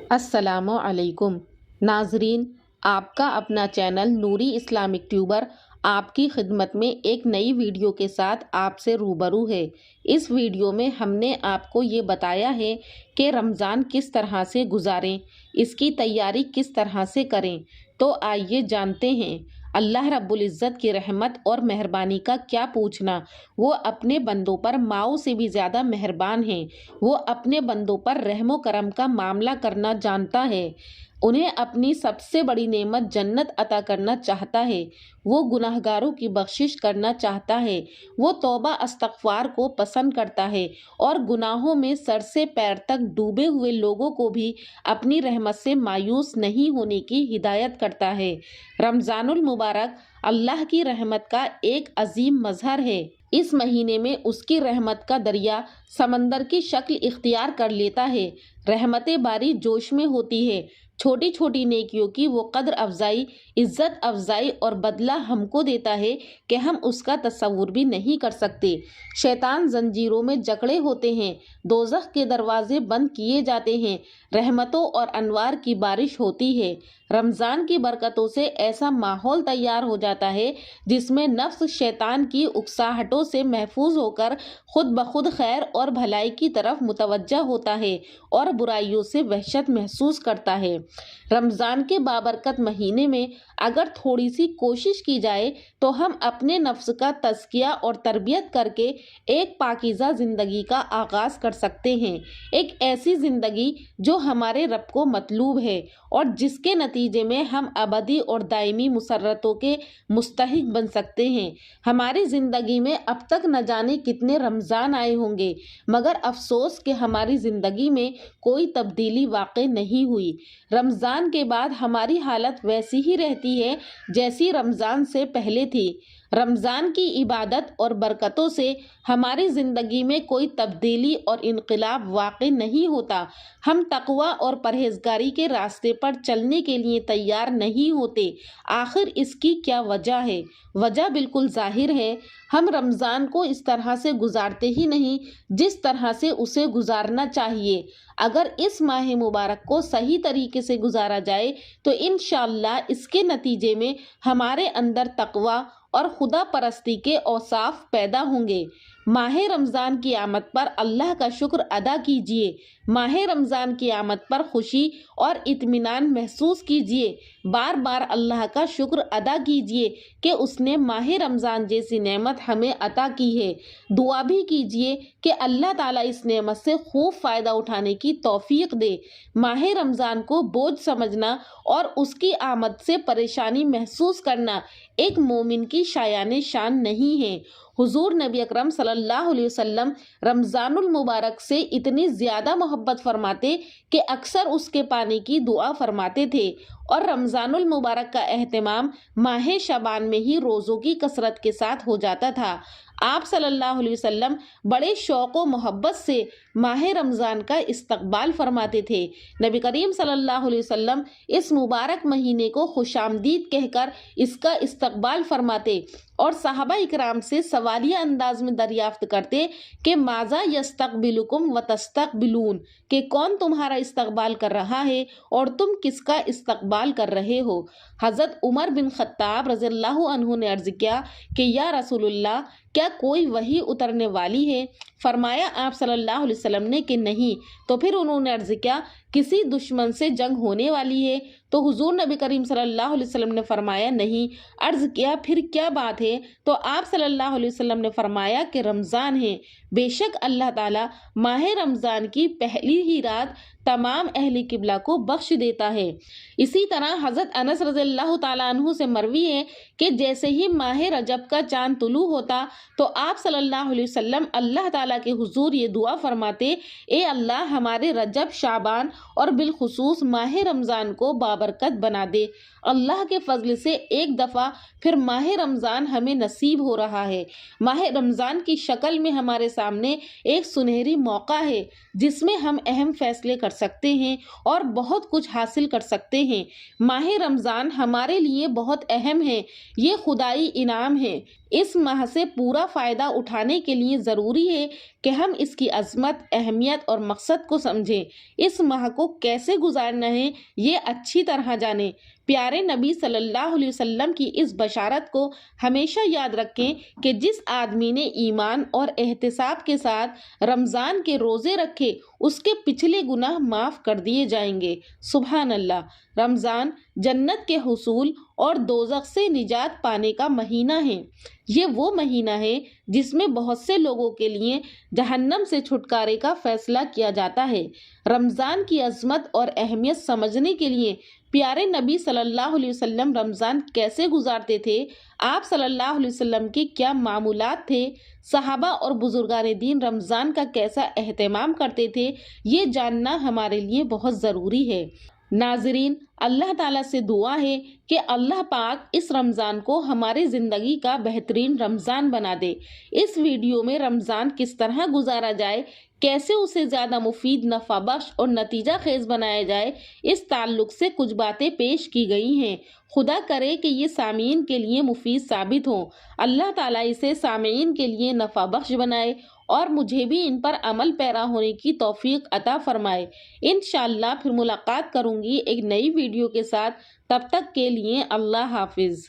السلام علیکم ناظرین، آپ کا اپنا چینل نوری اسلامک ٹیوبر آپ کی خدمت میں ایک نئی ویڈیو کے ساتھ آپ سے روبرو ہے۔ اس ویڈیو میں ہم نے آپ کو یہ بتایا ہے کہ رمضان کس طرح سے گزاریں، اس کی تیاری کس طرح سے کریں۔ تو آئیے جانتے ہیں۔ اللہ رب العزت کی رحمت اور مہربانی کا کیا پوچھنا، وہ اپنے بندوں پر ماؤں سے بھی زیادہ مہربان ہیں۔ وہ اپنے بندوں پر رحم و کرم کا معاملہ کرنا جانتا ہے، انہیں اپنی سب سے بڑی نعمت جنت عطا کرنا چاہتا ہے۔ وہ گناہگاروں کی بخشش کرنا چاہتا ہے۔ وہ توبہ استغفار کو پسند کرتا ہے اور گناہوں میں سر سے پیر تک ڈوبے ہوئے لوگوں کو بھی اپنی رحمت سے مایوس نہیں ہونے کی ہدایت کرتا ہے۔ رمضان المبارک اللہ کی رحمت کا ایک عظیم مظہر ہے۔ اس مہینے میں اس کی رحمت کا دریا سمندر کی شکل اختیار کر لیتا ہے۔ رحمت باری جوش میں ہوتی ہے۔ چھوٹی چھوٹی نیکیوں کی وہ قدر افزائی، عزت افزائی اور بدلہ ہم کو دیتا ہے کہ ہم اس کا تصور بھی نہیں کر سکتے۔ شیطان زنجیروں میں جکڑے ہوتے ہیں، دوزخ کے دروازے بند کیے جاتے ہیں، رحمتوں اور انوار کی بارش ہوتی ہے۔ رمضان کی برکتوں سے ایسا ماحول تیار ہو جاتا ہے جس میں نفس شیطان کی اکساہٹوں سے محفوظ ہو کر خود بخود خیر اور بھلائی کی طرف متوجہ ہوتا ہے اور برائیوں سے وحشت محسوس کرتا ہے۔ رمضان کے بابرکت مہینے میں اگر تھوڑی سی کوشش کی جائے تو ہم اپنے نفس کا تزکیہ اور تربیت کر کے ایک پاکیزہ زندگی کا آغاز کر سکتے ہیں، ایک ایسی زندگی جو ہمارے رب کو مطلوب ہے اور جس کے نتیجے میں ہم ابدی اور دائمی مسرتوں کے مستحق بن سکتے ہیں۔ ہماری زندگی میں اب تک نہ جانے کتنے رمضان آئے ہوں گے، مگر افسوس کہ ہماری زندگی میں کوئی تبدیلی واقع نہیں ہوئی۔ رمضان کے بعد ہماری حالت ویسی ہی رہتی ہے جیسی رمضان سے پہلے تھی۔ رمضان کی عبادت اور برکتوں سے ہماری زندگی میں کوئی تبدیلی اور انقلاب واقع نہیں ہوتا۔ ہم تقوی اور پرہیزگاری کے راستے پر چلنے کے لیے تیار نہیں ہوتے۔ آخر اس کی کیا وجہ ہے؟ وجہ بالکل ظاہر ہے، ہم رمضان کو اس طرح سے گزارتے ہی نہیں جس طرح سے اسے گزارنا چاہیے۔ اگر اس ماہ مبارک کو صحیح طریقے سے گزارا جائے تو انشاءاللہ اس کے نتیجے میں ہمارے اندر تقوی اور خدا پرستی کے اوصاف پیدا ہوں گے۔ ماہ رمضان کی آمد پر اللہ کا شکر ادا کیجیے۔ ماہ رمضان کی آمد پر خوشی اور اطمینان محسوس کیجیے۔ بار بار اللہ کا شکر ادا کیجیے کہ اس نے ماہ رمضان جیسی نعمت ہمیں عطا کی ہے۔ دعا بھی کیجیے کہ اللہ تعالیٰ اس نعمت سے خوب فائدہ اٹھانے کی توفیق دے۔ ماہ رمضان کو بوجھ سمجھنا اور اس کی آمد سے پریشانی محسوس کرنا ایک مومن کی شایان شان نہیں ہے۔ حضور نبی اکرم صلی اللہ علیہ وسلم رمضان المبارک سے اتنی زیادہ محبت فرماتے کہ اکثر اس کے پانے کی دعا فرماتے تھے، اور رمضان المبارک کا اہتمام ماہ شعبان میں ہی روزوں کی کثرت کے ساتھ ہو جاتا تھا۔ آپ صلی اللہ علیہ وسلم بڑے شوق و محبت سے ماہ رمضان کا استقبال فرماتے تھے۔ نبی کریم صلی اللہ علیہ وسلم اس مبارک مہینے کو خوش آمدید کہہ کر اس کا استقبال فرماتے اور صحابہ اکرام سے سوالیہ انداز میں دریافت کرتے کہ ماذا یستقبلکم وتستقبلون، کہ کون تمہارا استقبال کر رہا ہے اور تم کس کا استقبال کر رہے ہو۔ حضرت عمر بن خطاب رضی اللہ عنہ نے عرض کیا کہ یا رسول اللہ، کیا کوئی وحی اترنے والی ہے؟ فرمایا آپ صلی اللہ علیہ وسلم نے کہ نہیں۔ تو پھر انہوں نے عرض کیا کسی دشمن سے جنگ ہونے والی ہے؟ تو حضور نبی کریم صلی اللہ علیہ وسلم نے فرمایا نہیں۔ عرض کیا پھر کیا بات ہے؟ تو آپ صلی اللہ علیہ وسلم نے فرمایا کہ رمضان ہے۔ بے شک اللہ تعالیٰ ماہ رمضان کی پہلی ہی رات تمام اہل قبلہ کو بخش دیتا ہے۔ اسی طرح حضرت انس رضی اللہ تعالیٰ عنہ سے مروی ہے کہ جیسے ہی ماہ رجب کا چاند طلوع ہوتا تو آپ صلی اللہ علیہ وسلم اللہ تعالیٰ کے حضور یہ دعا فرماتے، اے اللہ ہمارے رجب، شعبان اور بالخصوص ماہ رمضان کو بابرکت بنا دے۔ اللہ کے فضل سے ایک دفعہ پھر ماہ رمضان ہمیں نصیب ہو رہا ہے۔ ماہ رمضان کی شکل میں ہمارے سامنے ایک سنہری موقع ہے جس میں ہم اہم فیصلے کر سکتے ہیں اور بہت کچھ حاصل کر سکتے ہیں۔ ماہ رمضان ہمارے لیے بہت اہم ہے، یہ خدائی انعام ہے۔ اس ماہ سے پورا فائدہ اٹھانے کے لیے ضروری ہے کہ ہم اس کی عظمت، اہمیت اور مقصد کو سمجھیں۔ اس ماہ کو کیسے گزارنا ہے یہ اچھی طرح جانیں۔ پیارے نبی صلی اللہ علیہ وسلم کی اس بشارت کو ہمیشہ یاد رکھیں کہ جس آدمی نے ایمان اور احتساب کے ساتھ رمضان کے روزے رکھے اس کے پچھلے گناہ معاف کر دیے جائیں گے۔ سبحان اللہ۔ رمضان جنت کے حصول اور دوزخ سے نجات پانے کا مہینہ ہے۔ یہ وہ مہینہ ہے جس میں بہت سے لوگوں کے لیے جہنم سے چھٹکارے کا فیصلہ کیا جاتا ہے۔ رمضان کی عظمت اور اہمیت سمجھنے کے لیے پیارے نبی صلی اللہ علیہ وسلم رمضان کیسے گزارتے تھے، آپ صلی اللہ علیہ وسلم کے کیا معمولات تھے، صحابہ اور بزرگان دین رمضان کا کیسا اہتمام کرتے تھے، یہ جاننا ہمارے لیے بہت ضروری ہے۔ ناظرین، اللہ تعالیٰ سے دعا ہے کہ اللہ پاک اس رمضان کو ہماری زندگی کا بہترین رمضان بنا دے۔ اس ویڈیو میں رمضان کس طرح گزارا جائے، کیسے اسے زیادہ مفید، نفع بخش اور نتیجہ خیز بنایا جائے، اس تعلق سے کچھ باتیں پیش کی گئی ہیں۔ خدا کرے کہ یہ سامعین کے لیے مفید ثابت ہوں۔ اللہ تعالیٰ اسے سامعین کے لیے نفع بخش بنائے اور مجھے بھی ان پر عمل پیرا ہونے کی توفیق عطا فرمائے۔ انشاءاللہ پھر ملاقات کروں گی ایک نئی ویڈیو کے ساتھ۔ تب تک کے لیے اللہ حافظ۔